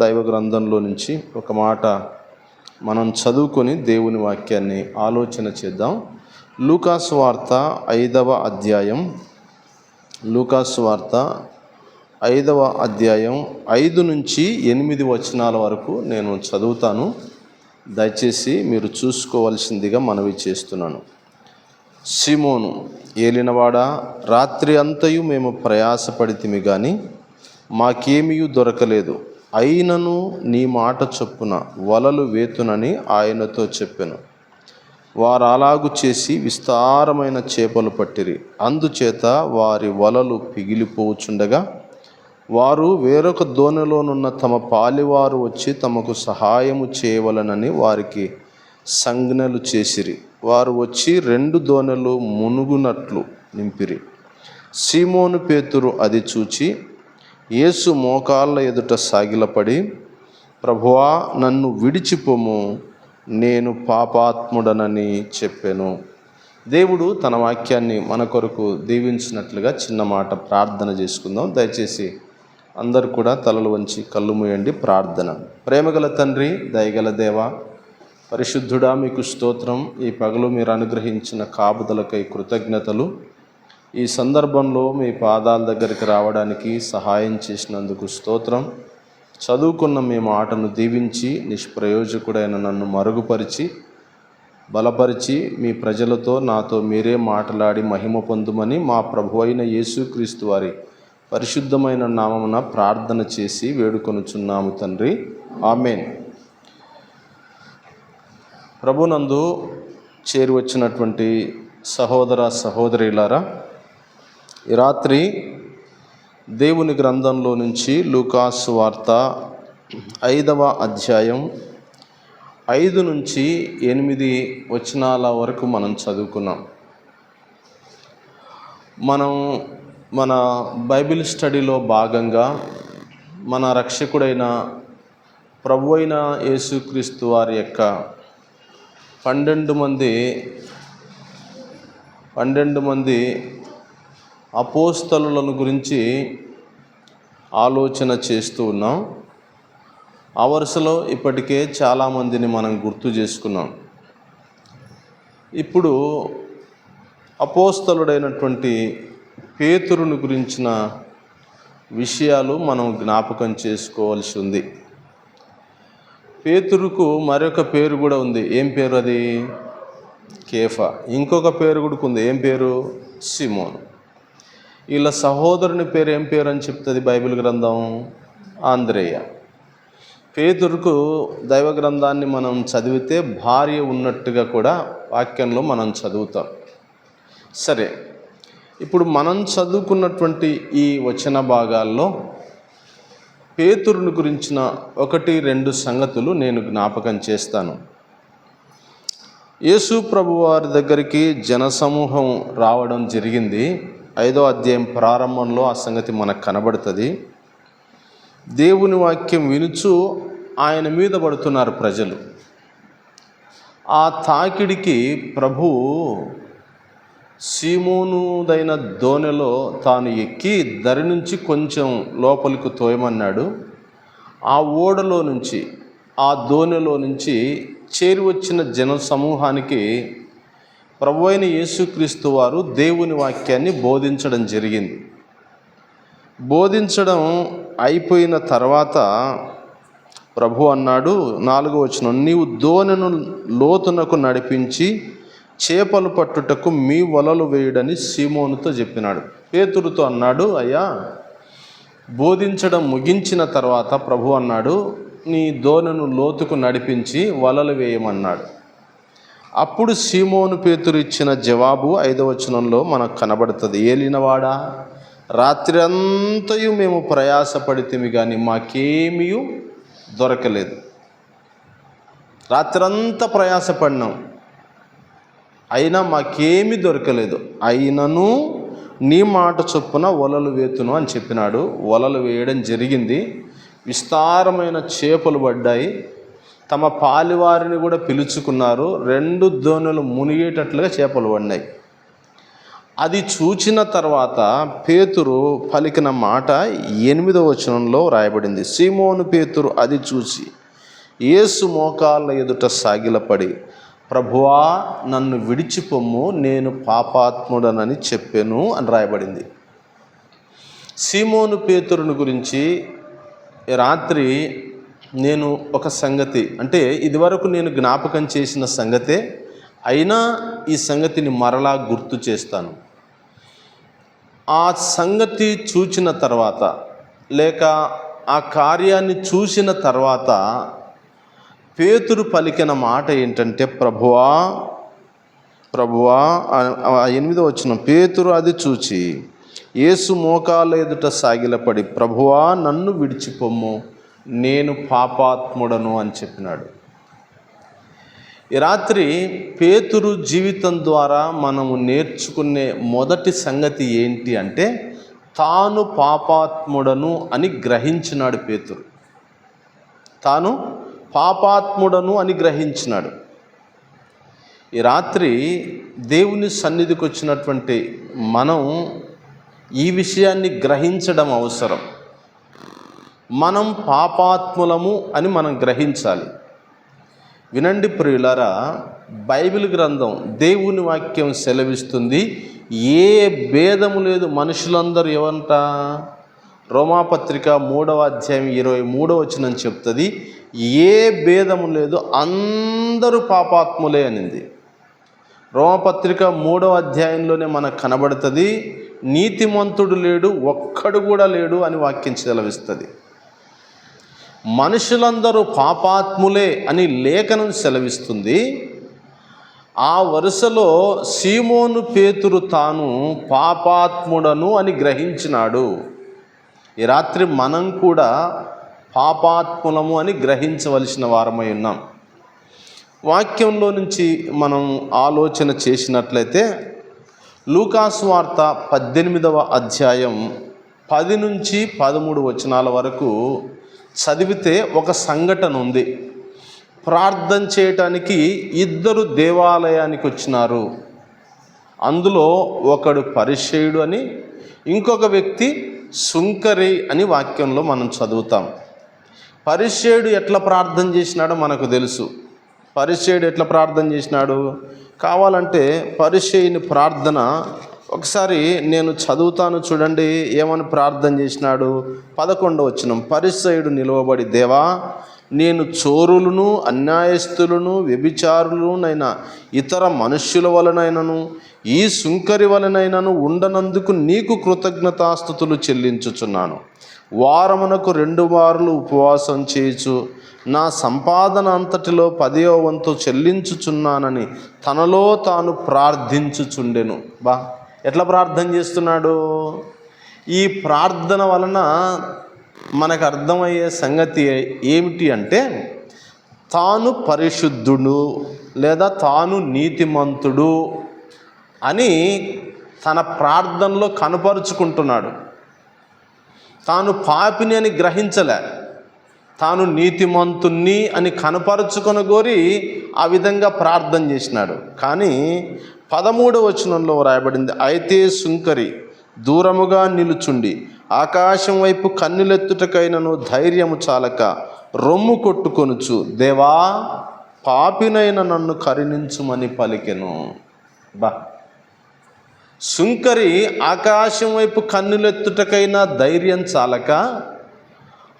దైవ గ్రంథంలో నుంచి ఒక మాట మనం చదువుకొని దేవుని వాక్యాన్ని ఆలోచన చేద్దాం. లూకాసు వార్త 5వ అధ్యాయం, లూకాసు వార్త 5వ అధ్యాయం 5 నుంచి 8 వచనాల వరకు నేను చదువుతాను. దయచేసి మీరు చూసుకోవాల్సిందిగా మనవి చేస్తున్నాను. సీమోను, ఏలినవాడా, రాత్రి అంతయు మేము ప్రయాసపడితిమి గాని మాకేమీ దొరకలేదు. అయినను నీ మాట చొప్పున వలలు వేతునని ఆయనతో చెప్పెను. వారు అలాగు చేసి విస్తారమైన చేపలు పట్టిరి. అందుచేత వారి వలలు పిగిలిపోచుండగా వారు వేరొక దోణిలోనున్న తమ పాలివారు వచ్చి తమకు సహాయము చేయవలనని వారికి సంజ్ఞలు చేసిరి. వారు వచ్చి 2 దోణెలు మునుగునట్లు నింపిరి. సీమోను పేతురు అది చూచి యేసు మోకాళ్ళ ఎదుట సాగిలపడి, ప్రభువా, నన్ను విడిచిపోము, నేను పాపాత్ముడనని చెప్పెను. దేవుడు తన వాక్యాన్ని మన కొరకు దీవించినట్లుగా చిన్న మాట ప్రార్థన చేసుకుందాం. దయచేసి అందరూ కూడా తలలు వంచి కళ్ళు మూయండి. ప్రార్థన. ప్రేమగల తండ్రి, దయగల దేవ, పరిశుద్ధుడా, మీకు స్తోత్రం. ఈ పగలు మీరు అనుగ్రహించిన కాపుదలకై కృతజ్ఞతలు. ఈ సందర్భంలో మీ పాదాల దగ్గరికి రావడానికి సహాయం చేసినందుకు స్తోత్రం. చదువుకున్న మీ మాటను దీవించి నిష్ప్రయోజకుడైన నన్ను మరుగుపరిచి బలపరిచి మీ ప్రజలతో నాతో మీరే మాట్లాడి మహిమ పొందుమని మా ప్రభువైన యేసుక్రీస్తు వారి పరిశుద్ధమైన నామమున ప్రార్థన చేసి వేడుకొనుచున్నాము తండ్రి, ఆమేన్. ప్రభునందు చేరి వచ్చినటువంటి సహోదర సహోదరులారా, ఈ రాత్రి దేవుని గ్రంథంలో నుంచి లూకాసు వార్త 5వ అధ్యాయం 5 నుంచి 8 వచనాల వరకు మనం చదువుకున్నాం. మన బైబిల్ స్టడీలో భాగంగా మన రక్షకుడైన ప్రభువైన యేసుక్రీస్తు వారి యొక్క 12 మంది అపోస్తలులను గురించి ఆలోచన చేస్తూ ఉన్నాం. ఆ వరుసలో ఇప్పటికే చాలామందిని మనం గుర్తు చేసుకున్నాం. ఇప్పుడు అపోస్తలుడైనటువంటి పేతురుని గురించిన విషయాలు మనం జ్ఞాపకం చేసుకోవాల్సి ఉంది. పేతురుకు మరొక పేరు కూడా ఉంది. ఏం పేరు అది? కేఫా. ఇంకొక పేరు కూడా ఉంది. ఏం పేరు? సీమోను. వీళ్ళ సహోదరుని పేరు ఏం పేరు అని చెప్తుంది బైబిల్ గ్రంథం? ఆంద్రేయ. పేతురుకు దైవ గ్రంథాన్ని మనం చదివితే భార్య ఉన్నట్టుగా కూడా వాక్యంలో మనం చదువుతాం. సరే, ఇప్పుడు మనం చదువుకున్నటువంటి ఈ వచన భాగాల్లో పేతురుని గురించిన 1-2 సంగతులు నేను జ్ఞాపకం చేస్తాను. యేసు ప్రభు వారి దగ్గరికి జనసమూహం రావడం జరిగింది. 5వ అధ్యాయం ప్రారంభంలో ఆ సంగతి మనకు కనబడుతుంది. దేవుని వాక్యం వినుచు ఆయన మీద పడుతున్నారు ప్రజలు. ఆ తాకిడికి ప్రభు సీమోనుదైన దోణిలో తాను ఎక్కి దరి నుంచి కొంచెం లోపలికి తోయమన్నాడు. ఆ ఓడలో నుంచి, ఆ దోణిలో నుంచి చేరి వచ్చిన జన సమూహానికి ప్రభువైన యేసుక్రీస్తు వారు దేవుని వాక్యాన్ని బోధించడం జరిగింది. బోధించడం అయిపోయిన తర్వాత ప్రభు అన్నాడు, 4వ వచనం, నీవు దోణిను లోతునకు నడిపించి చేపలు పట్టుటకు మీ వలలు వేయుడని సీమోనుతో చెప్పినాడు. పేతురుతో అన్నాడు, అయ్యా, బోధించడం ముగించిన తర్వాత ప్రభు అన్నాడు, నీ దోణిను లోతుకు నడిపించి వలలు వేయమన్నాడు. అప్పుడు సీమోను పేతురు ఇచ్చిన జవాబు 5వ వచనంలో మనకు కనబడుతుంది. ఏలినవాడా, రాత్రి అంతయు మేము ప్రయాసపడితిమి కానీ మాకేమీ దొరకలేదు. రాత్రంతా ప్రయాసపడినాం, అయినా మాకేమీ దొరకలేదు. అయినను నీ మాట చొప్పున వలలు వేతును అని చెప్పినాడు. వలలు వేయడం జరిగింది. విస్తారమైన చేపలు పడ్డాయి. తమ పాలివారిని కూడా పిలుచుకున్నారు. 2 దోణులు మునిగేటట్లుగా చేపలు పడినాయి. అది చూచిన తర్వాత పేతురు పలికిన మాట 8వ వచనంలో రాయబడింది. సీమోను పేతురు అది చూసి యేసు మోకాళ్ళ ఎదుట సాగిలపడి, ప్రభువా నన్ను విడిచిపొమ్ము, నేను పాపాత్ముడనని చెప్పెను అని రాయబడింది. సీమోను పేతురుని గురించి రాత్రి నేను ఒక సంగతి, అంటే ఇదివరకు నేను జ్ఞాపకం చేసిన సంగతే అయినా ఈ సంగతిని మరలా గుర్తు చేస్తాను. ఆ సంగతి చూచిన తర్వాత లేక ఆ కార్యాన్ని చూసిన తర్వాత పేతురు పలికిన మాట ఏంటంటే, ప్రభువా 8వ వచనం, పేతురు అది చూచి యేసు మోకాళ్ళ ఎదుట సాగిలపడి, ప్రభువా నన్ను విడిచిపొమ్ము, నేను పాపాత్ముడను అని చెప్పినాడు. ఈ రాత్రి పేతురు జీవితం ద్వారా మనము నేర్చుకునే మొదటి సంగతి ఏంటి అంటే, తాను పాపాత్ముడను అని గ్రహించినాడు పేతురు. తాను పాపాత్ముడను అని గ్రహించినాడు. ఈ రాత్రి దేవుని సన్నిధికి వచ్చినటువంటి మనం ఈ విషయాన్ని గ్రహించడం అవసరం. మనం పాపాత్ములము అని మనం గ్రహించాలి. వినండి ప్రియులారా, బైబిల్ గ్రంథం దేవుని వాక్యం సెలవిస్తుంది, ఏ భేదము లేదు. మనుషులందరూ ఏమంట? రోమాపత్రిక 3వ అధ్యాయం 23వ వచనం చెప్తుంది, ఏ భేదము లేదు, అందరూ పాపాత్ములే అనింది. రోమాపత్రిక 3వ అధ్యాయంలోనే మనకు కనబడుతుంది, నీతిమంతుడు లేడు, ఒక్కడు కూడా లేడు అని వాక్యం సెలవిస్తుంది. మనుషులందరూ పాపాత్ములే అని లేఖనం సెలవిస్తుంది. ఆ వరుసలో సీమోను పేతురు తాను పాపాత్ముడను అని గ్రహించినాడు. ఈ రాత్రి మనం కూడా పాపాత్ములము అని గ్రహించవలసిన వారమై ఉన్నాం. వాక్యంలో నుంచి మనం ఆలోచన చేసినట్లయితే లూకాసు వార్త 18వ అధ్యాయం 10 నుంచి 13 వచనాల వరకు చదివితే ఒక సంఘటన ఉంది. ప్రార్థన చేయటానికి 2 దేవాలయానికి వచ్చినారు. అందులో ఒకడు పరిసయ్యుడు అని, ఇంకొక వ్యక్తి సుంకరి అని వాక్యంలో మనం చదువుతాం. పరిసయ్యుడు ఎట్లా ప్రార్థన చేసినాడో మనకు తెలుసు. పరిసయ్యుడు ఎట్లా ప్రార్థన చేసినాడు? కావాలంటే పరిసయ్యుని ప్రార్థన ఒకసారి నేను చదువుతాను, చూడండి ఏమని ప్రార్థన చేసినాడు. 11వ వచనం, పరిసయ్యుడు నిలువబడి, దేవా నేను చోరులను, అన్యాయస్తులను, వ్యభిచారులనైనా ఇతర మనుష్యుల వలనైనను ఈ సుంకరి వలనైనను ఉండనందుకు నీకు కృతజ్ఞతాస్తుతులు చెల్లించుచున్నాను. వారమునకు 2 మార్లు ఉపవాసం చేయుచు నా సంపాదన అంతటిలో 10వ వంతు చెల్లించుచున్నానని తనలో తాను ప్రార్థించుచుండెను. ఎట్లా ప్రార్థన చేస్తున్నాడు? ఈ ప్రార్థన వలన మనకు అర్థమయ్యే సంగతి ఏమిటి అంటే, తాను పరిశుద్ధుడు లేదా తాను నీతిమంతుడు అని తన ప్రార్థనలో కనపరుచుకుంటున్నాడు. తాను పాపిని అని గ్రహించలే, తాను నీతిమంతుణ్ణి అని కనపరుచుకొనగోరి ఆ విధంగా ప్రార్థన చేసినాడు. కానీ 13వ వచనంలో రాయబడింది, అయితే సుంకరి దూరముగా నిలుచుండి ఆకాశం వైపు కన్నులెత్తుటకైనను ధైర్యము చాలక రొమ్ము కొట్టుకొనుచు, దేవా పాపినైన నన్ను కరుణించుమని పలికెను. సుంకరి ఆకాశం వైపు కన్నులెత్తుటకైనా ధైర్యం చాలక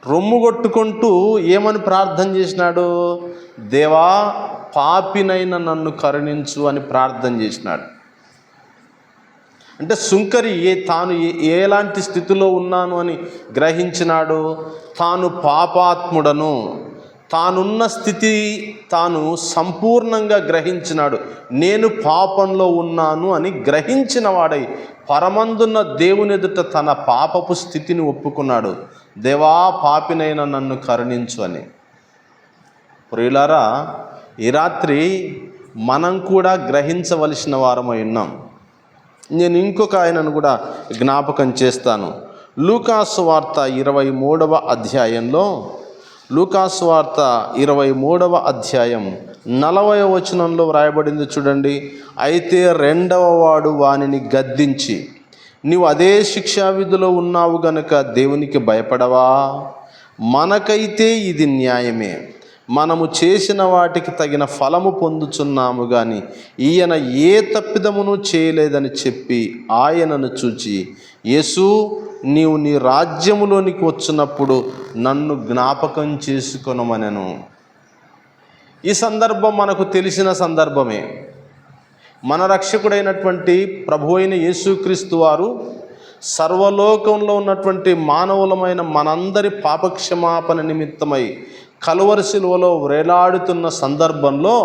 రొమ్ము కొట్టుకుంటూ ఏమని ప్రార్థన చేసినాడు? దేవా పాపినైన నన్ను కరుణించు అని ప్రార్థన చేసినాడు. అంటే సుంకరి తాను ఎలాంటి స్థితిలో ఉన్నాను అని గ్రహించినాడు. తాను పాపాత్ముడను, తానున్న స్థితి తాను సంపూర్ణంగా గ్రహించినాడు. నేను పాపంలో ఉన్నాను అని గ్రహించిన వాడై పరమందున్న దేవుని ఎదుట తన పాపపు స్థితిని ఒప్పుకున్నాడు. దేవా పాపినైన నన్ను కరుణించు అని. ప్రియులారా, ఈ రాత్రి మనం కూడా గ్రహించవలసిన వారమై ఉన్నాం. నేను ఇంకొక ఆయనను కూడా జ్ఞాపకం చేస్తాను. లూకాసు వార్త 23వ అధ్యాయంలో లూకాసు వార్త 23వ అధ్యాయం 40వ వచనంలో వ్రాయబడింది చూడండి. అయితే రెండవ వాడు వానిని గద్దించి, నీవు అదే శిక్షావిధిలో ఉన్నావు గనుక దేవునికి భయపడవా? మనకైతే ఇది న్యాయమే, మనము చేసిన వాటికి తగిన ఫలము పొందుచున్నాము గాని ఈయన ఏ తప్పిదమును చేయలేదని చెప్పి ఆయనను చూచి, యేసు, నీవు నీ రాజ్యములోనికి వచ్చినప్పుడు నన్ను జ్ఞాపకం చేసుకొనమనెను. ఈ సందర్భం మనకు తెలిసిన సందర్భమే. మన రక్షకుడైనటువంటి ప్రభు అయిన యేసుక్రీస్తు వారు సర్వలోకంలో ఉన్నటువంటి మానవులమైన మనందరి పాపక్షమాపణ నిమిత్తమై కలువరి శిలువలో వేలాడుతున్న సందర్భంలో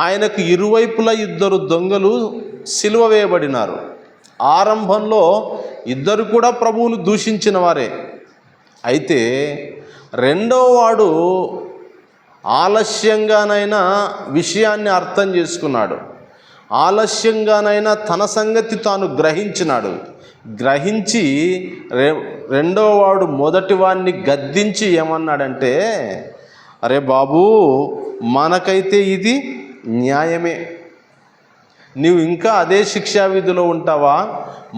ఆయనకు ఇరువైపులా 2 దొంగలు సిలువ వేయబడినారు. ఆరంభంలో ఇద్దరు కూడా ప్రభువును దూషించిన వారే. అయితే రెండవ వాడు ఆలస్యంగానైనా విషయాన్ని అర్థం చేసుకున్నాడు, ఆలస్యంగానైనా తన సంగతి తాను గ్రహించినాడు. గ్రహించి రెండవ వాడు మొదటి వాడిని గద్దించి ఏమన్నాడంటే, అరే బాబు, మనకైతే ఇది న్యాయమే, నీవు ఇంకా అదే శిక్షావిధిలో ఉంటావా?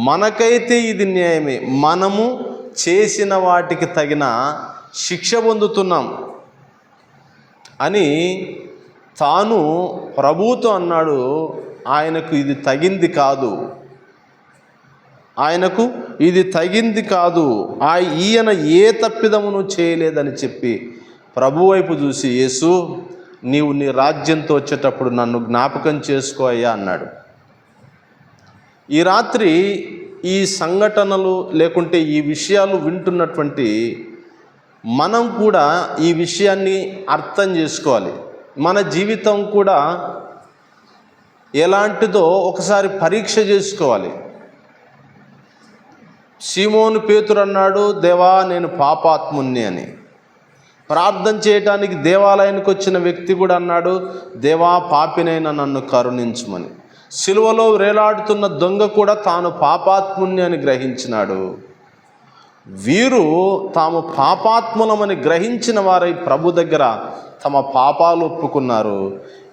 మనకైతే ఇది న్యాయమే, మనము చేసిన వాటికి తగిన శిక్ష పొందుతున్నాం అని తాను ప్రభువుతో అన్నాడు. ఆయనకు ఇది తగింది కాదు, ఆయనకు ఇది తగింది కాదు, ఈయన ఏ తప్పిదమును చేయలేదని చెప్పి ప్రభు వైపు చూసి, యేసు, నీవు నీ రాజ్యంతో వచ్చేటప్పుడు నన్ను జ్ఞాపకం చేసుకో అయ్యా అన్నాడు. ఈ రాత్రి ఈ సంఘటనలు లేకుంటే ఈ విషయాలు వింటున్నటువంటి మనం కూడా ఈ విషయాన్ని అర్థం చేసుకోవాలి. మన జీవితం కూడా ఎలాంటిదో ఒకసారి పరీక్ష చేసుకోవాలి. సీమోను పేతురు అన్నాడు, దేవా, నేను పాపాత్ముణ్ణి అని. ప్రార్థన చేయటానికి దేవాలయానికి వచ్చిన వ్యక్తి కూడా అన్నాడు, దేవా, పాపినైనా నన్ను కరుణించుమని. సిలువలో వేలాడుతున్న దొంగ కూడా తాను పాపాత్ముణ్ణి అని గ్రహించినాడు. వీరు తాము పాపాత్ములమని గ్రహించిన వారై ప్రభు దగ్గర తమ పాపాలు ఒప్పుకున్నారు.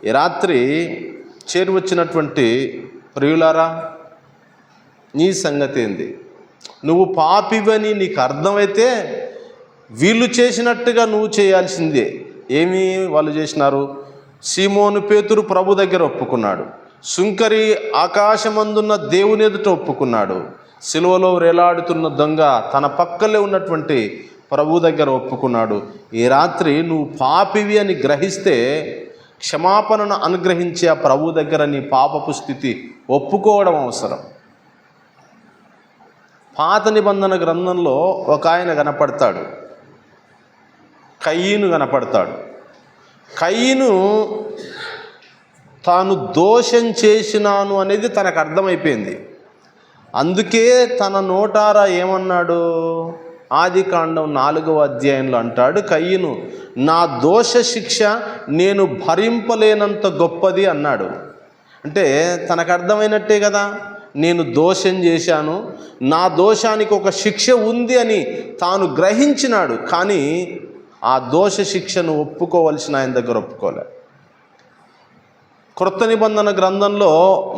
ఈ రాత్రి చేరువచ్చినటువంటి ప్రియులారా, నీ సంగతి ఏంది? నువ్వు పాపివని నీకు అర్థమైతే వీళ్ళు చేసినట్టుగా నువ్వు చేయాల్సిందే. ఏమి వాళ్ళు చేసినారు? సీమోను పేతురు ప్రభు దగ్గర ఒప్పుకున్నాడు, సుంకరి ఆకాశమందున్న దేవుని ఎదుట ఒప్పుకున్నాడు, సిలువలో వేలాడుతున్న దొంగ తన పక్కలే ఉన్నటువంటి ప్రభు దగ్గర ఒప్పుకున్నాడు. ఈ రాత్రి నువ్వు పాపివి అని గ్రహిస్తే క్షమాపణను అనుగ్రహించే ఆ ప్రభు దగ్గర నీ పాపపు స్థితి ఒప్పుకోవడం అవసరం. పాత నిబంధన గ్రంథంలో ఒక ఆయన కనపడతాడు, కయీను కనపడతాడు. కయీను తాను దోషం చేసినాను అనేది తనకు అర్థమైపోయింది. అందుకే తన నోటారా ఏమన్నాడు? ఆదికాండం 4వ అధ్యాయంలో అంటాడు, కయీను, నా దోష శిక్ష నేను భరింపలేనంత గొప్పది అన్నాడు. అంటే తనకు అర్థమైనట్టే కదా, నేను దోషం చేశాను, నా దోషానికి ఒక శిక్ష ఉంది అని తాను గ్రహించినాడు. కానీ ఆ దోష శిక్షను ఒప్పుకోవలసిన ఆయన దగ్గర ఒప్పుకోలే. క్రొత్త నిబంధన గ్రంథంలో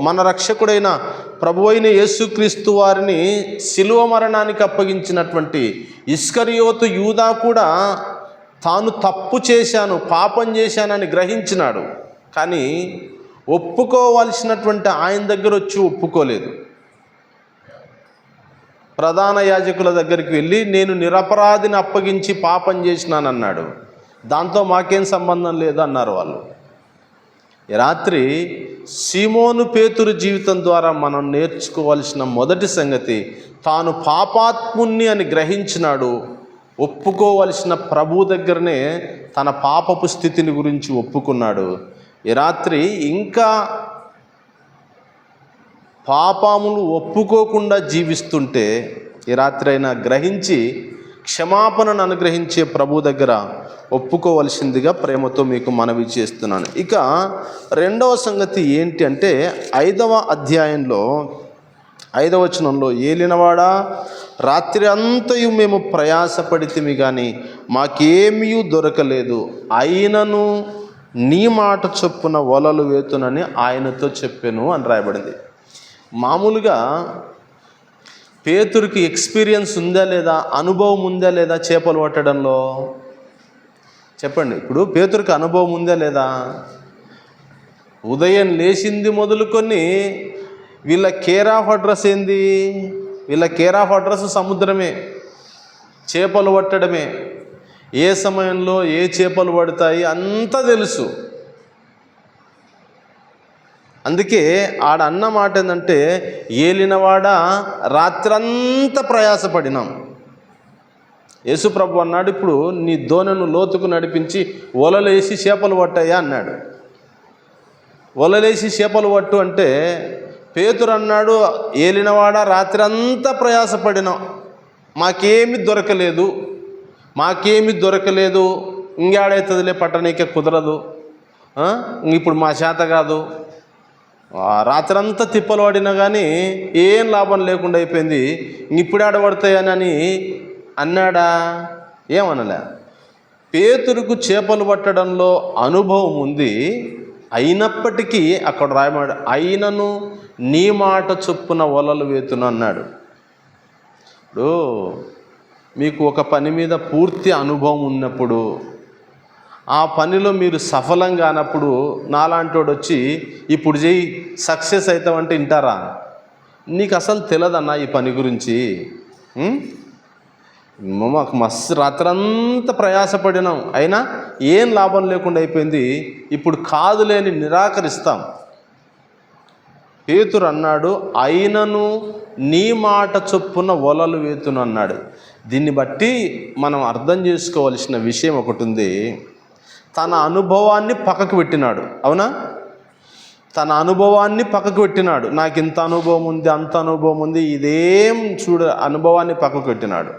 మన రక్షకుడైన ప్రభువైన యేసుక్రీస్తు వారిని శిలువ మరణానికి అప్పగించినటువంటి ఇస్కరియోతు యూదా కూడా తాను తప్పు చేశాను, పాపం చేశానని గ్రహించినాడు. కానీ ఒప్పుకోవలసినటువంటి ఆయన దగ్గర వచ్చి ఒప్పుకోలేదు. ప్రధాన యాజకుల దగ్గరికి వెళ్ళి నేను నిరపరాధిని అప్పగించి పాపం చేసినానన్నాడు. దాంతో మాకేం సంబంధం లేదు అన్నారు వాళ్ళు. రాత్రి సీమోను పేతురు జీవితం ద్వారా మనం నేర్చుకోవాల్సిన మొదటి సంగతి, తాను పాపాత్ముణ్ణి అని గ్రహించినాడు. ఒప్పుకోవలసిన ప్రభు దగ్గరనే తన పాపపు స్థితిని గురించి ఒప్పుకున్నాడు. ఈ రాత్రి ఇంకా పాపములు ఒప్పుకోకుండా జీవిస్తుంటే ఈ రాత్రి అయినా గ్రహించి క్షమాపణను అనుగ్రహించే ప్రభు దగ్గర ఒప్పుకోవలసిందిగా ప్రేమతో మీకు మనవి చేస్తున్నాను. ఇక రెండవ సంగతి ఏంటి అంటే 5వ అధ్యాయంలో 5వ వచనంలో, ఏలినవాడా, రాత్రి అంతయు మేము ప్రయాసపడితిమి కానీ మాకేమీ దొరకలేదు, అయినను నీ మాట చొప్పున వలలు వేతునని ఆయనతో చెప్పాను అని రాయబడింది. మామూలుగా పేతురుకి ఎక్స్పీరియన్స్ ఉందా లేదా, అనుభవం ఉందా లేదా చేపలు పట్టడంలో? చెప్పండి. ఇప్పుడు పేతురుకి అనుభవం ఉందా లేదా? ఉదయం లేచింది మొదలుకొని వీళ్ళ కేర్ ఆఫ్ అడ్రస్ ఏంది? వీళ్ళ కేర్ ఆఫ్ అడ్రస్ సముద్రమే, చేపలు పట్టడమే. ఏ సమయంలో ఏ చేపలు పడతాయి అంతా తెలుసు. అందుకే ఆడ అన్న మాట ఏంటంటే, ఏలినవాడ రాత్రంతా ప్రయాసపడినాం. యేసుప్రభు అన్నాడు, ఇప్పుడు నీ దోణను లోతుకు నడిపించి వలలేసి చేపలు పట్టాయా అన్నాడు. వలలేసి చేపలు పట్టు అంటే పేతురు అన్నాడు, ఏలినవాడ రాత్రి అంతా ప్రయాసపడినాం, మాకేమి దొరకలేదు, ఇంకేడవుతుందిలే, పట్టనీకే కుదరదు, ఇప్పుడు మా చేత కాదు, రాత్రంతా తిప్పలు పడినా కానీ ఏం లాభం లేకుండా అయిపోయింది, ఇప్పుడు ఆడబడతాయని అన్నాడా? ఏమనలే. పేతురుకు చేపలు పట్టడంలో అనుభవం ఉంది, అయినప్పటికీ అక్కడ రాయమాడు, అయినను నీ మాట చొప్పున వలలు వేతును అన్నాడు. ఇప్పుడు మీకు ఒక పని మీద పూర్తి అనుభవం ఉన్నప్పుడు, ఆ పనిలో మీరు సఫలం కానప్పుడు నాలాంటి వాడు వచ్చి ఇప్పుడు చెయ్యి సక్సెస్ అవుతామంటే వింటారా? నీకు అసలు తెలియదన్నా ఈ పని గురించి. మాకు మస్తు రాత్రంతా ప్రయాసపడినాం, అయినా ఏం లాభం లేకుండా అయిపోయింది, ఇప్పుడు కాదులేని నిరాకరిస్తాం. పేతురు అన్నాడు, అయినను నీ మాట చొప్పున వలలు వేతును అన్నాడు. దీన్ని బట్టి మనం అర్థం చేసుకోవాల్సిన విషయం ఒకటి ఉంది. తన అనుభవాన్ని పక్కకు పెట్టినాడు. అవునా? తన అనుభవాన్ని పక్కకు పెట్టినాడు. నాకు ఇంత అనుభవం ఉంది, అంత అనుభవం ఉంది, ఇదేం అనుభవాన్ని పక్కకు పెట్టినాడు.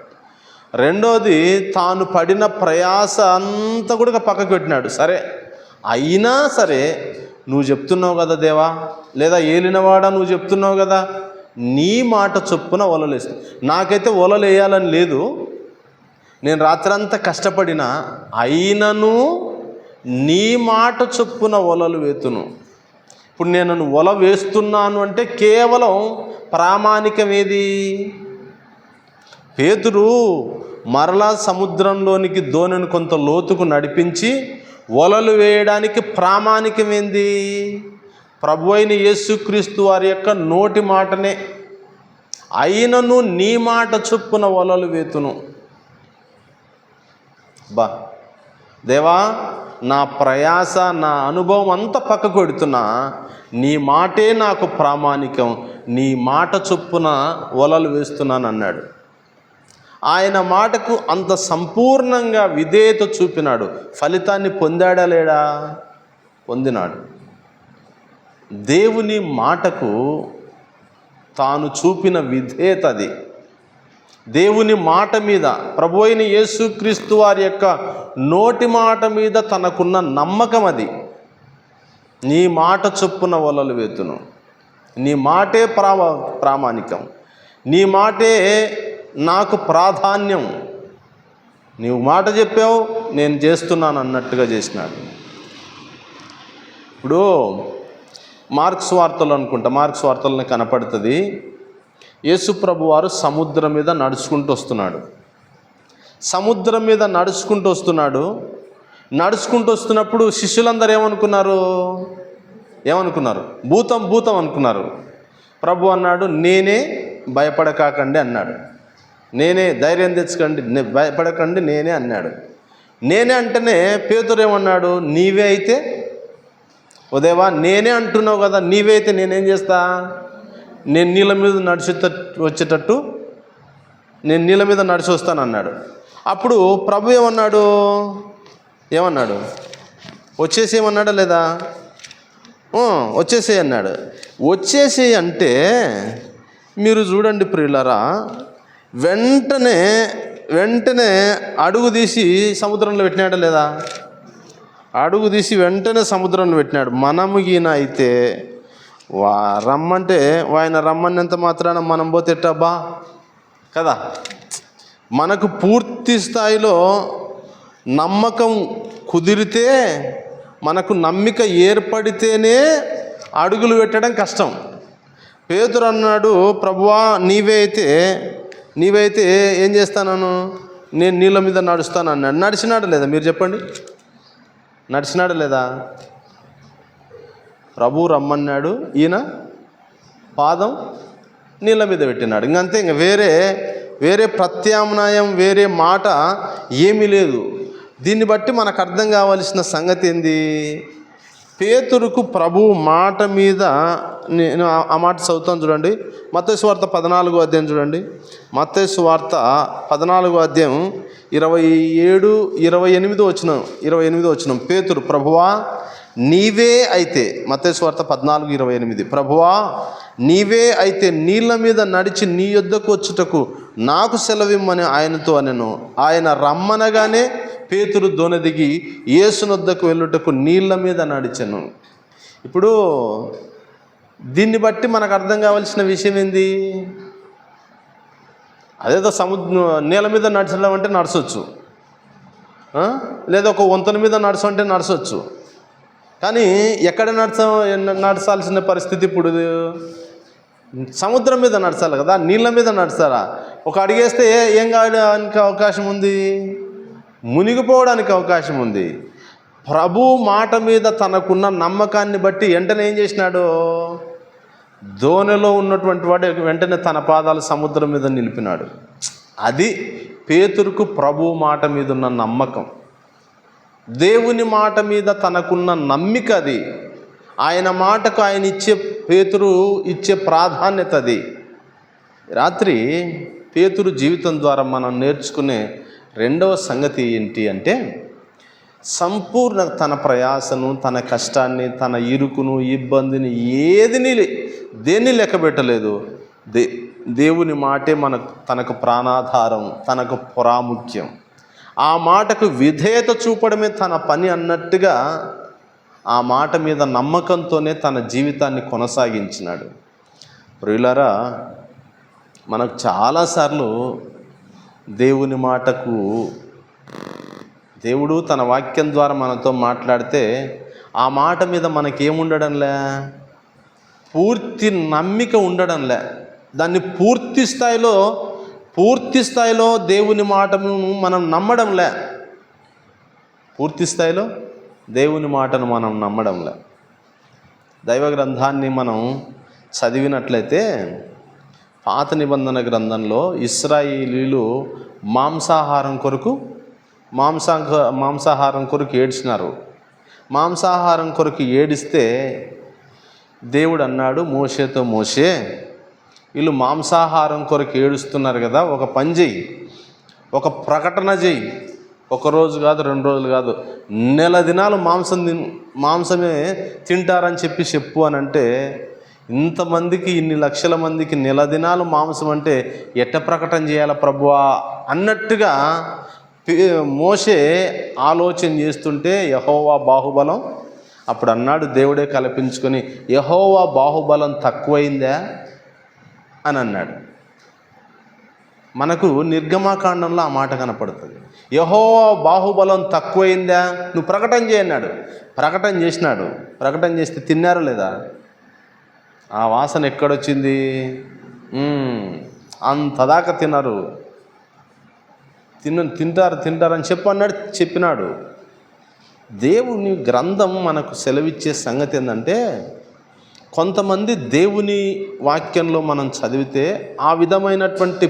రెండోది, తాను పడిన ప్రయాస అంతా కూడా పక్కకు పెట్టినాడు. సరే, అయినా సరే నువ్వు చెప్తున్నావు కదా దేవా, లేదా ఏలినవాడా నువ్వు చెప్తున్నావు కదా, నీ మాట చొప్పున వలలు వేస్తాను. నాకైతే వలలు వేయాలని లేదు, నేను రాత్రంతా కష్టపడినా, అయినను నీ మాట చొప్పున వలలు వేతును. ఇప్పుడు నేను వల వేస్తున్నాను అంటే కేవలం ప్రామాణికం ఏది? పేతురు మరలా సముద్రంలోనికి దోణిని కొంత లోతుకు నడిపించి వలలు వేయడానికి ప్రామాణికం ఏంది? ప్రభు అయిన యేసుక్రీస్తు వారి యొక్క నోటి మాటనే, అయినను నీ మాట చొప్పున వలలు వేతును. దేవా, నా ప్రయాస, నా అనుభవం అంతా పక్కకు పెడుతున్నా, నీ మాటే నాకు ప్రామాణికం, నీ మాట చొప్పున వలలు వేస్తున్నాను అన్నాడు. ఆయన మాటకు అంత సంపూర్ణంగా విధేయత చూపినాడు. ఫలితాన్ని పొందాడా లేడా? పొందినాడు. దేవుని మాటకు తాను చూపిన విధేయత అది. దేవుని మాట మీద, ప్రభు అయిన యేసుక్రీస్తు వారి యొక్క నోటి మాట మీద తనకున్న నమ్మకం అది. నీ మాట చొప్పున వలలు వేతును, నీ మాటే ప్రామాణికం, నీ మాటే నాకు ప్రాధాన్యం, నీవు మాట చెప్పావు నేను చేస్తున్నాను అన్నట్టుగా చేసినాడు. ఇప్పుడు మార్క్స్ వార్తలు అనుకుంటా, మార్క్స్ వార్తలను కనపడుతుంది, యేసు ప్రభు వారు సముద్రం మీద నడుచుకుంటూ వస్తున్నాడు. సముద్రం మీద నడుచుకుంటూ వస్తున్నప్పుడు శిష్యులందరూ ఏమనుకున్నారు? భూతం అనుకున్నారు. ప్రభు అన్నాడు, నేనే, భయపడకాకండి అన్నాడు. నేనే, ధైర్యం తెచ్చుకోండి, భయపడకండి, నేనే అన్నాడు. నేనే అంటేనే పేతురు ఏమన్నాడు? నీవే అయితే, ఓ దేవా నేనే అంటున్నావు కదా, నీవే అయితే నేనేం చేస్తా? నేను నీళ్ళ మీద వచ్చేటట్టు నేను నీళ్ళ మీద నడిచి వస్తాను అన్నాడు. అప్పుడు ప్రభు ఏమన్నాడు? వచ్చేసేయమన్నాడా లేదా? వచ్చేసేయి అన్నాడు. వచ్చేసేయి అంటే మీరు చూడండి ప్రియులారా, వెంటనే అడుగు తీసి సముద్రంలో పెట్టినాడా లేదా? అడుగు తీసి వెంటనే సముద్రంలో పెట్టినాడు. మనము ఈయన అయితే రమ్మంటే ఆయన రమ్మన్నంత మాత్రాన మనం పోతే ఎట్టబ్బా కదా. మనకు పూర్తి స్థాయిలో నమ్మకం కుదిరితే, మనకు నమ్మిక ఏర్పడితేనే అడుగులు పెట్టడం కష్టం. పేతురు అన్నాడు, ప్రభువా నీవే అయితే ఏం చేస్తాను, నేను నీళ్ళ మీద నడుస్తాను అన్నాడు. నడిచినాడు లేదా మీరు చెప్పండి? నడిచినాడు లేదా? ప్రభు రమ్మన్నాడు, ఈయన పాదం నీళ్ళ మీద పెట్టినాడు. ఇంకంతే. ఇంక వేరే ప్రత్యామ్నాయం, వేరే మాట ఏమీ లేదు. దీన్ని బట్టి మనకు అర్థం కావాల్సిన సంగతి ఏంది? పేతురుకు ప్రభు మాట మీద, నేను ఆ మాట చదువుతాను చూడండి. మత్తయి సువార్త 14వ అధ్యాయం చూడండి. మత్తయి సువార్త 14వ అధ్యాయం 27-28 వచనం. పేతురు, ప్రభువా నీవే అయితే, మత్తయి సువార్త 14:28, ప్రభువా నీవే అయితే నీళ్ళ మీద నడిచి నీ యొద్దకు వచ్చుటకు నాకు సెలవిమ్మని ఆయనతో అనెను. ఆయన రమ్మనగానే పేతురు దోణి దిగి యేసునొద్దకు వెళ్ళుటకు నీళ్ళ మీద నడిచెను. ఇప్పుడు దీన్ని బట్టి మనకు అర్థం కావాల్సిన విషయం ఏంది? అదేదో నీళ్ళ మీద నడచడం అంటే నడచవచ్చు, లేదా ఒక వంతెన మీద నడచంటే నడచవచ్చు. కానీ ఎక్కడ నడచాల్సిన పరిస్థితి ఇప్పుడు? సముద్రం మీద నడచాలి కదా, నీళ్ళ మీద నడచాలా? ఒక అడిగేస్తే ఏం కావడానికి అవకాశం ఉంది? మునిగిపోవడానికి అవకాశం ఉంది. ప్రభు మాట మీద తనకున్న నమ్మకాన్ని బట్టి వెంటనే ఏం చేసినాడు? దోణిలో ఉన్నటువంటి వాడు వెంటనే తన పాదాలు సముద్రం మీద నిలిపినాడు. అది పేతురుకు ప్రభు మాట మీద ఉన్న నమ్మకం, దేవుని మాట మీద తనకున్న నమ్మిక. అది ఆయన మాటకు ఆయన పేతురు ఇచ్చే ప్రాధాన్యత. అది రాత్రి పేతురు జీవితం ద్వారా మనం నేర్చుకునే రెండవ సంగతి ఏంటి అంటే, సంపూర్ణ తన ప్రయాసను, తన కష్టాన్ని, తన ఇరుకును, ఇబ్బందిని దేన్ని లెక్క పెట్టలేదు. దేవుని మాటే తనకు ప్రాణాధారం, తనకు ప్రాముఖ్యం. ఆ మాటకు విధేయత చూపడమే తన పని అన్నట్టుగా ఆ మాట మీద నమ్మకంతోనే తన జీవితాన్ని కొనసాగించినాడు. ప్రియులారా, మనకు చాలాసార్లు దేవుని మాటకు, దేవుడు తన వాక్యం ద్వారా మనతో మాట్లాడితే ఆ మాట మీద మనకేముండడంలే, పూర్తి నమ్మిక ఉండడంలే. దాన్ని పూర్తి స్థాయిలో దేవుని మాటను మనం నమ్మడంలే. పూర్తి స్థాయిలో దేవుని మాటను మనం నమ్మడంలే. దైవ గ్రంథాన్ని మనం చదివినట్లయితే పాత నిబంధన గ్రంథంలో ఇశ్రాయేలీలు మాంసాహారం కొరకు ఏడ్చినారు. మాంసాహారం కొరకు ఏడిస్తే దేవుడు అన్నాడు మోషేతో, మోషే వీళ్ళు మాంసాహారం కొరకు ఏడుస్తున్నారు కదా, ఒక పని చెయ్యి, ఒక ప్రకటన చెయ్యి. ఒక రోజు కాదు, 2 రోజులు కాదు, నెల దినాలు మాంసమే తింటారని చెప్పు అని అంటే, ఇంతమందికి, ఇన్ని లక్షల మందికి నెల దినాలు మాంసం అంటే ఎట్ట ప్రకటన చేయాల ప్రభువా అన్నట్టుగా మోషే ఆలోచన చేస్తుంటే యెహోవా బాహుబలం, అప్పుడు అన్నాడు దేవుడే కల్పించుకొని, యెహోవా బాహుబలం తక్కువైందా అని అన్నాడు. మనకు నిర్గమాకాండంలో ఆ మాట కనపడుతుంది. యెహోవా బాహుబలం తక్కువైందా, నువ్వు ప్రకటన చేయన్నాడు. ప్రకటన చేసినాడు. ప్రకటన చేస్తే తిన్నారా లేదా? ఆ వాసన ఎక్కడొచ్చింది? అంతదాకా తిన్నారు. తింటారని చెప్పినాడు. దేవుని గ్రంథం మనకు సెలవిచ్చే సంగతి ఏంటంటే, కొంతమంది దేవుని వాక్యంలో మనం చదివితే ఆ విధమైనటువంటి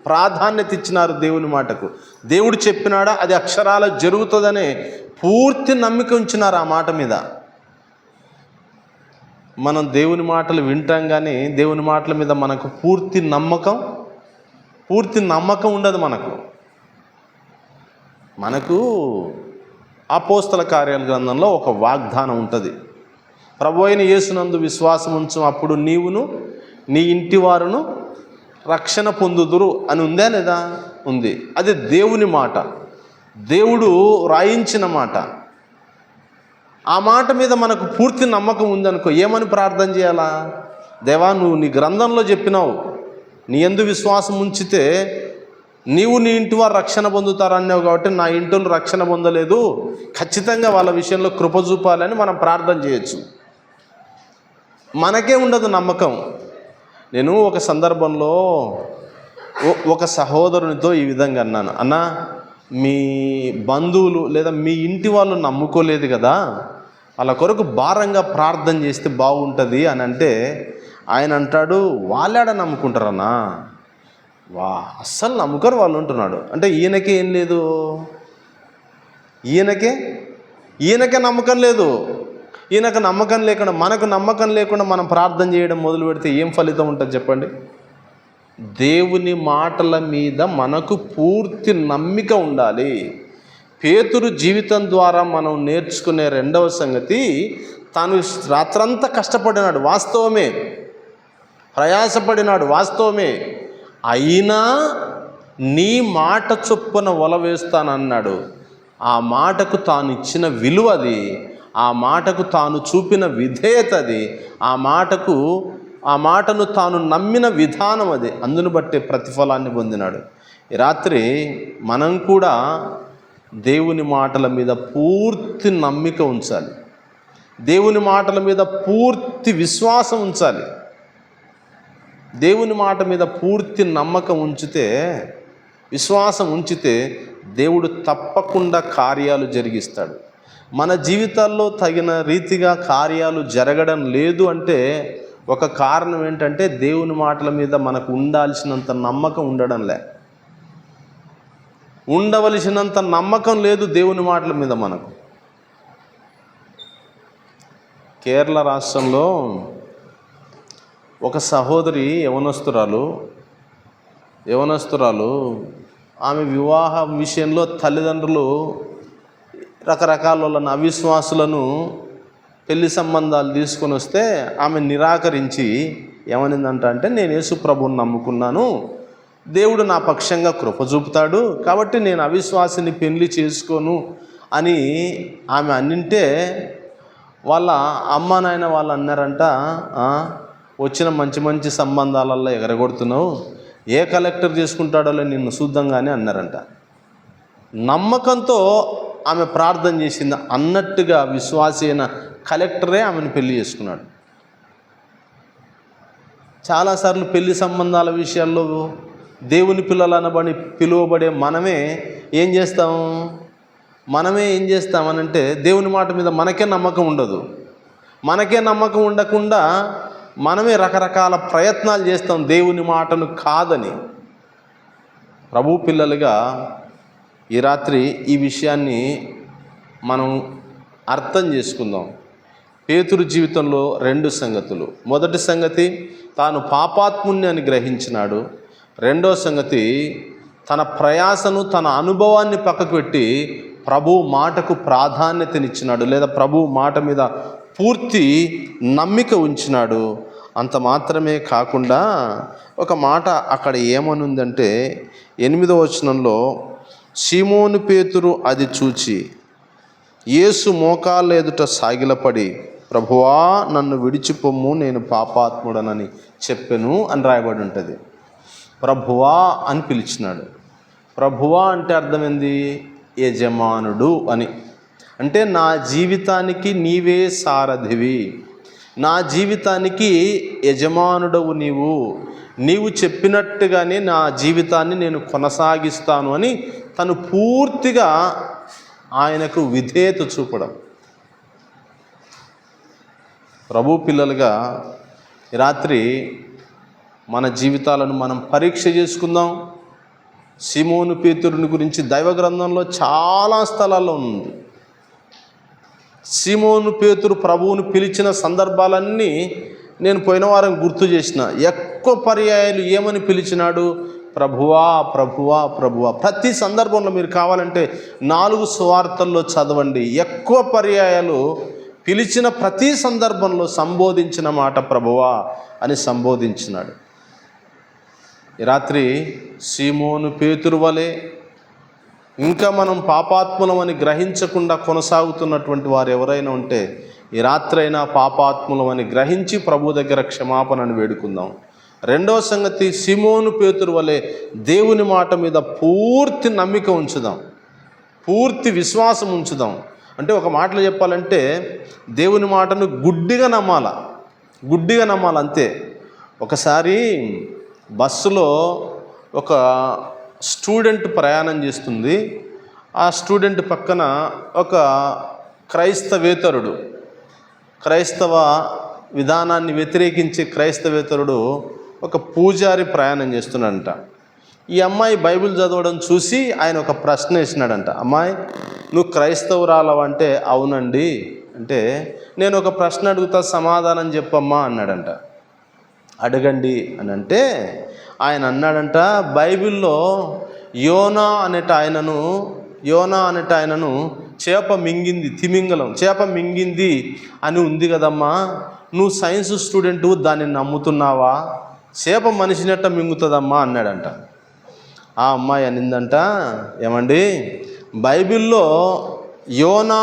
ప్రాధాన్యత ఇచ్చినారు దేవుని మాటకు. దేవుడు చెప్పినాడా అది అక్షరాల జరుగుతుందనే పూర్తి నమ్మిక ఉంచినారు ఆ మాట మీద. మనం దేవుని మాటలు వింటాం కానీ దేవుని మాటల మీద మనకు పూర్తి నమ్మకం ఉండదు. మనకు అపోస్తల కార్యాల గ్రంథంలో ఒక వాగ్దానం ఉంటుంది. ప్రభువైన యేసునందు విశ్వాసం ఉంచు, అప్పుడు నీవును నీ ఇంటి వారును రక్షణ పొందుదురు అని ఉందా లేదా? ఉంది. అది దేవుని మాట, దేవుడు రాయించిన మాట. ఆ మాట మీద మనకు పూర్తి నమ్మకం ఉందనుకో, ఏమని ప్రార్థన చేయాలా? దేవా, నువ్వు నీ గ్రంథంలో చెప్పినావు, నీ యందు విశ్వాసం ఉంచితే నీవు నీ ఇంటి వారు రక్షణ పొందుతారన్నావు, కాబట్టి నా ఇంటిలో రక్షణ పొందలేదు, ఖచ్చితంగా వాళ్ళ విషయంలో కృప చూపాలని మనం ప్రార్థన చేయొచ్చు. మనకే ఉండదు నమ్మకం. నేను ఒక సందర్భంలో ఒక సహోదరునితో ఈ విధంగా అన్నాను, అన్నా, మీ బంధువులు లేదా మీ ఇంటి వాళ్ళు నమ్ముకోలేదు కదా, వాళ్ళ కొరకు భారంగా ప్రార్థన చేస్తే బాగుంటుంది అని అంటే, ఆయన అంటాడు, వాళ్ళాడ నమ్ముకుంటారన్నా, అస్సలు నమ్ముకోరు వాళ్ళు ఉంటున్నాడు. అంటే ఈయనకే ఏం లేదు, ఈయనకే నమ్మకం లేదు. ఈయనకు నమ్మకం లేకుండా, మనకు నమ్మకం లేకుండా మనం ప్రార్థన చేయడం మొదలు పెడితే ఏం ఫలితం ఉంటుంది చెప్పండి? దేవుని మాటల మీద మనకు పూర్తి నమ్మిక ఉండాలి. పేతురు జీవితం ద్వారా మనం నేర్చుకునే రెండవ సంగతి, తాను రాత్రంతా కష్టపడినాడు, వాస్తవమే, ప్రయాసపడినాడు, వాస్తవమే, అయినా నీ మాట చొప్పున వల వేస్తానన్నాడు. ఆ మాటకు తాను ఇచ్చిన విలువ అది, ఆ మాటకు తాను చూపిన విధేయత అది, ఆ మాటను తాను నమ్మిన విధానం అది, అందును బట్టే ప్రతిఫలాన్ని పొందినాడు. ఈ రాత్రి మనం కూడా దేవుని మాటల మీద పూర్తి నమ్మిక ఉంచాలి, దేవుని మాటల మీద పూర్తి విశ్వాసం ఉంచాలి. దేవుని మాట మీద పూర్తి నమ్మకం ఉంచితే, విశ్వాసం ఉంచితే దేవుడు తప్పకుండా కార్యాలు జరిగిస్తాడు. మన జీవితాల్లో తగిన రీతిగా కార్యాలు జరగడం లేదు అంటే ఒక కారణం ఏంటంటే, దేవుని మాటల మీద మనకు ఉండాల్సినంత నమ్మకం ఉండడంలే. ఉండవలసినంత నమ్మకం లేదు దేవుని మాటల మీద మనకు. కేరళ రాష్ట్రంలో ఒక సహోదరి యవనస్తురాలు ఆమె వివాహం విషయంలో తల్లిదండ్రులు రకరకాల వాళ్ళని, అవిశ్వాసులను పెళ్లి సంబంధాలు తీసుకొని వస్తే ఆమె నిరాకరించి ఏమనిందంటే, నేను యేసు ప్రభువుని నమ్ముకున్నాను, దేవుడు నా పక్షంగా కృప చూపుతాడు, కాబట్టి నేను అవిశ్వాసిని పెళ్లి చేసుకోను అని ఆమె అన్నింటే, వాళ్ళ అమ్మ నాయన వాళ్ళు అన్నారంట, వచ్చిన మంచి మంచి సంబంధాలలో ఎగరగొడుతున్నావు, ఏ కలెక్టర్ చేసుకుంటాడో నిన్ను చూద్దాంగానే అన్నారంట. నమ్మకంతో ఆమె ప్రార్థన చేసింది, అన్నట్టుగా విశ్వాసి అయిన కలెక్టరే ఆమెను పెళ్లి చేసుకున్నాడు. చాలాసార్లు పెళ్లి సంబంధాల విషయాల్లో దేవుని పిల్లలు అనబడి పిలువబడే మనమే ఏం చేస్తామనంటే, దేవుని మాట మీద మనకే నమ్మకం ఉండదు. మనకే నమ్మకం ఉండకుండా మనమే రకరకాల ప్రయత్నాలు చేస్తాం దేవుని మాటను కాదని. ప్రభు పిల్లలుగా ఈ రాత్రి ఈ విషయాన్ని మనం అర్థం చేసుకుందాం. పేతురు జీవితంలో రెండు సంగతులు. మొదటి సంగతి, తాను పాపాత్ముణ్ణి అని గ్రహించినాడు. రెండో సంగతి, తన ప్రయాసను, తన అనుభవాన్ని పక్కకు పెట్టి ప్రభు మాటకు ప్రాధాన్యతనిచ్చినాడు, లేదా ప్రభు మాట మీద పూర్తి నమ్మిక ఉంచినాడు. అంత మాత్రమే కాకుండా ఒక మాట అక్కడ ఏమనుందంటే, 8వ వచనంలో, సీమోను పేతురు అది చూచి యేసు మోకాళ్ళ ఎదుట సాగిలపడి, ప్రభువా నన్ను విడిచిపొమ్ము, నేను పాపాత్ముడనని చెప్పెను అని రాయబడి ఉంటుంది. ప్రభువా అని పిలిచినాడు. ప్రభువా అంటే అర్థమైంది, యజమానుడు అని. అంటే నా జీవితానికి నీవే సారథివి, నా జీవితానికి యజమానుడవు నీవు చెప్పినట్టుగానే నా జీవితాన్ని నేను కొనసాగిస్తాను అని తను పూర్తిగా ఆయనకు విధేయత చూపడం. ప్రభు పిల్లలుగా రాత్రి మన జీవితాలను మనం పరీక్ష చేసుకుందాం. సీమోను పేతురుని గురించి దైవ గ్రంథంలో చాలా స్థలాల్లో ఉంది. సీమోను పేతురు ప్రభువును పిలిచిన సందర్భాలన్నీ నేను పోయిన వారం గుర్తు చేసిన. ఎక్కువ పర్యాయాలు ఏమని పిలిచినాడు? ప్రభువా, ప్రభువా, ప్రభువా. ప్రతి సందర్భంలో మీరు కావాలంటే 4 సువార్తల్లో చదవండి. ఎక్కువ పర్యాయాలు పిలిచిన ప్రతి సందర్భంలో సంబోధించిన మాట ప్రభువా అని సంబోధించినాడు. ఈ రాత్రి సీమోను పేతురు వలె ఇంకా మనం పాపాత్ములమని గ్రహించకుండా కొనసాగుతున్నటువంటి వారు ఎవరైనా ఉంటే ఈ రాత్రైనా పాపాత్ములమని గ్రహించి ప్రభు దగ్గర క్షమాపణను వేడుకుందాం. రెండవ సంగతి, సిమోను పేతురు వలె దేవుని మాట మీద పూర్తి నమ్మిక ఉంచుదాం, పూర్తి విశ్వాసం ఉంచుదాం. అంటే ఒక మాటలో చెప్పాలంటే దేవుని మాటను గుడ్డిగా నమ్మాలి అంతే. ఒకసారి బస్సులో ఒక స్టూడెంట్ ప్రయాణం చేస్తుంది. ఆ స్టూడెంట్ పక్కన ఒక క్రైస్తవ విధానాన్ని వ్యతిరేకించే క్రైస్తవేతరుడు ఒక పూజారి ప్రయాణం చేస్తున్నాడంట. ఈ అమ్మాయి బైబిల్ చదవడం చూసి ఆయన ఒక ప్రశ్న వేసినాడంట. అమ్మాయి, నువ్వు క్రైస్తవురాలవంటే అవునండి అంటే, నేను ఒక ప్రశ్న అడుగుతా సమాధానం చెప్పమ్మా అన్నాడంట. అడగండి అని అంటే ఆయన అన్నాడంట, బైబిల్లో యోనా అనేట ఆయనను చేప మింగింది, చేప మింగింది అని ఉంది కదమ్మా, నువ్వు సైన్స్ స్టూడెంటు, దాన్ని నమ్ముతున్నావా? చేప మనిషినట్ట మింగుతుందమ్మా అన్నాడంట. ఆ అమ్మాయి అనిందంట, ఏమండి, బైబిల్లో యోనా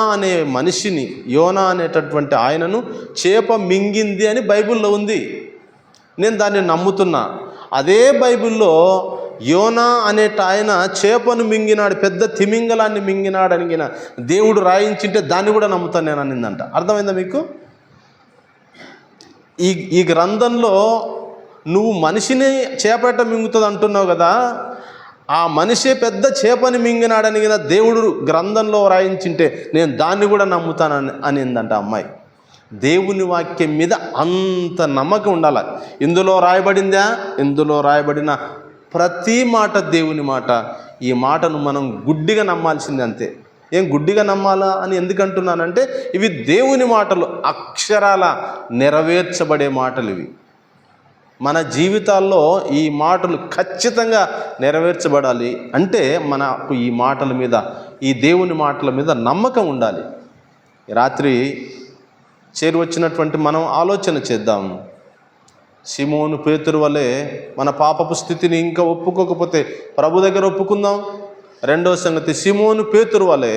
అనేటటువంటి ఆయనను చేప మింగింది అని బైబిల్లో ఉంది, నేను దాన్ని నమ్ముతున్నా. అదే బైబిల్లో యోనా అనేట ఆయన చేపను మింగినాడు, పెద్ద తిమింగలాన్ని మింగినాడు అని దేవుడు రాయించింటే దాన్ని కూడా నమ్ముతాను నేను అనిందంట. అర్థమైందా మీకు? ఈ గ్రంథంలో నువ్వు మనిషిని చేపట మింగుతుంది అంటున్నావు కదా, ఆ మనిషే పెద్ద చేపని మింగినాడని దేవుడు గ్రంథంలో రాయించింటే నేను దాన్ని కూడా నమ్ముతానని అనిందంట అమ్మాయి. దేవుని వాక్యం మీద అంత నమ్మకం ఉండాలి. ఇందులో రాయబడిన ప్రతి మాట దేవుని మాట. ఈ మాటను మనం గుడ్డిగా నమ్మాల్సిందే అంతే. ఏం గుడ్డిగా నమ్మాలా అని ఎందుకంటున్నానంటే, ఇవి దేవుని మాటలు, అక్షరాల నెరవేర్చబడే మాటలు ఇవి. మన జీవితాల్లో ఈ మాటలు ఖచ్చితంగా నెరవేర్చబడాలి అంటే మనకు ఈ దేవుని మాటల మీద నమ్మకం ఉండాలి. రాత్రి చేరువచ్చినటువంటి మనం ఆలోచన చేద్దాం. సిమోను పేతురు వలె మన పాపపు స్థితిని ఇంకా ఒప్పుకోకపోతే ప్రభు దగ్గర ఒప్పుకుందాం. రెండవ సంగతి, సిమోను పేతురు వలె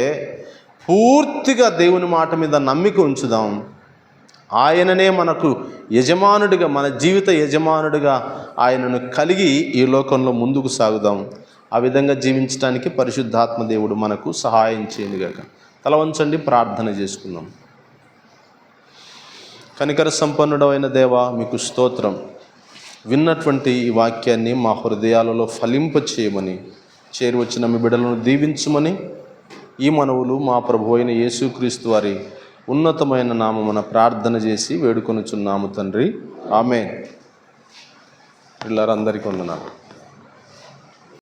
పూర్తిగా దేవుని మాట మీద నమ్మిక ఉంచుదాం. ఆయననే మనకు యజమానుడిగా, మన జీవిత యజమానుడిగా ఆయనను కలిగి ఈ లోకంలో ముందుకు సాగుదాం. ఆ విధంగా జీవించడానికి పరిశుద్ధాత్మ దేవుడు మనకు సహాయం చేయనుగాక. తల వంచండి, ప్రార్థన చేసుకుందాం. కనికర సంపన్నుడు అయిన దేవా, మీకు స్తోత్రం. విన్నటువంటి ఈ వాక్యాన్ని మా హృదయాలలో ఫలింపచేయమని, చేరువచ్చిన మీ బిడ్డలను దీవించమని ఈ మనవులు మా ప్రభు అయిన యేసుక్రీస్తు వారి ఉన్నతమైన నామమున ప్రార్థన చేసి వేడుకొనుచున్నాము తండ్రి. ఆమేన్. పిల్లలందరికీ వందనాలు.